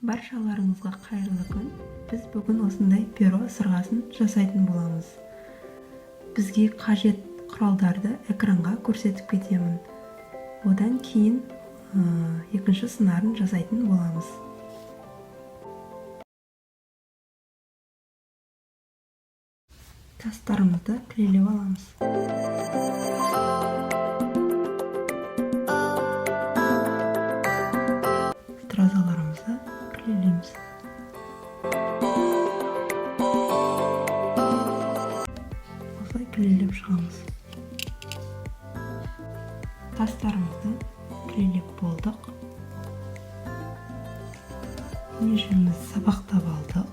Баршаларыңызға қайырлы күн. Біз бүгін осындай перо сырғасын жасайтын боламыз. Бізге қажет құралдарды экранға көрсетіп кетемін. Одан кейін екінші сыңарын жасайтын боламыз. Тастарымызды кілелеп аламыз. Стразаларымызды кілелейміз. Осылай кілелеп шығамыз. Тастарымызды кілелеп болдық. Межемізді сабақтап алдық.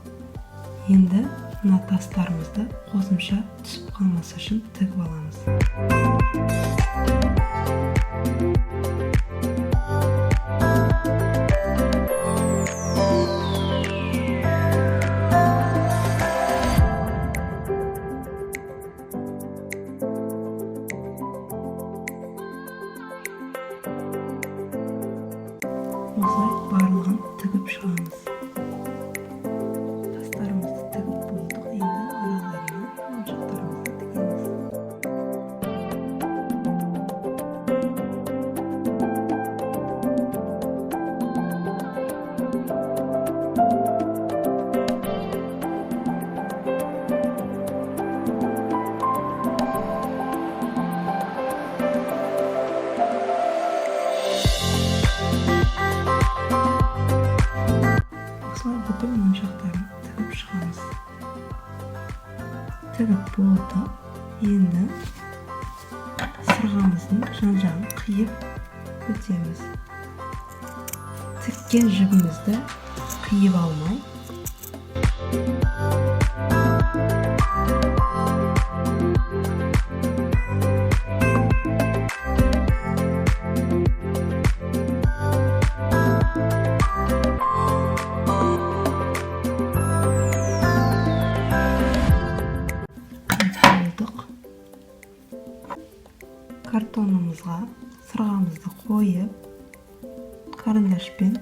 Енді мына тастарымызды қосымша түсіп қалмас үшін тігіп аламыз. Осылай барлығын тігіп шығамыз. Тастарымызды тігіп болдық. Енді араларына моншақтарымызды тігеміз. Осылай бүкіл моншақтарын тігіп шығамыз. Тігіп болды. Енді сырғамыздың жан-жағын қиып өтеміз. Тіккен жібімізді қиып алмай, картонымызға сырғамызды қойып, карандашпен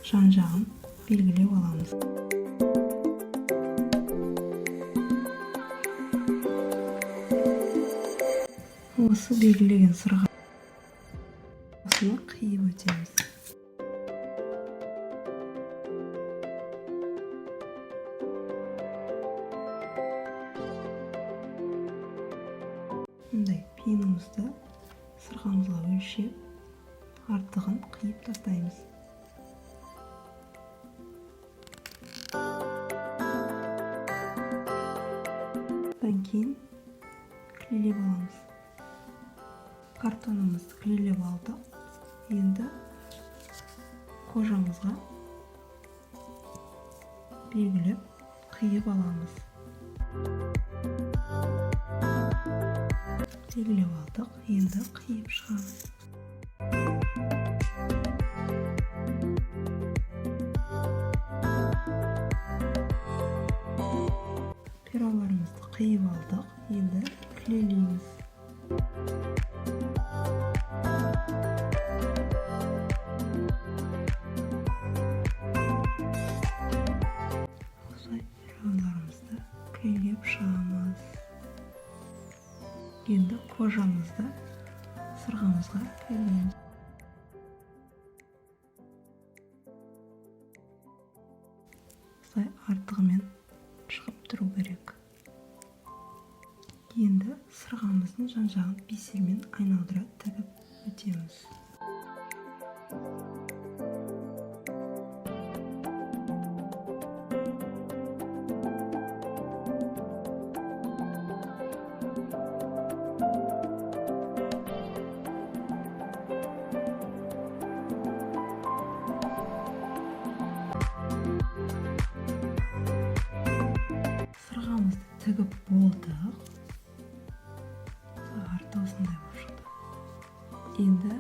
жан-жағын белгілеп аламыз. Осы белгілеген сырға осыны қиып өтеміз. Мұндай пенімізді сырғамызға өлшеп, артығын қиып тастаймыз. Одан кейін кілелеп аламыз. Картонымызды кілелеп алдық. Енді қожамызға белгілеп қиып аламыз. Белгілеп алдық. Енді қиып шығамыз. Пероларымызды қиып алдық. Енді кілелейміз. Осылай пероларымызды кілелеп шығамыз. Енді қожамызды сырғамызға кілейміз. Осылай артығымен шығып тұру керек. Енді сырғамыздың жан-жағын бисермен айналдыра тігіп өтеміз. Сырғамызды тігіп болдық. Арты осындай болып шықты. Енді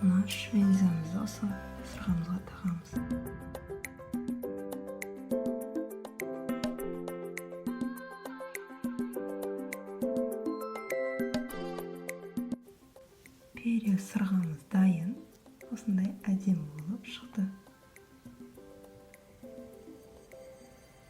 мына швензамызды осы сырғамызға тағамыз.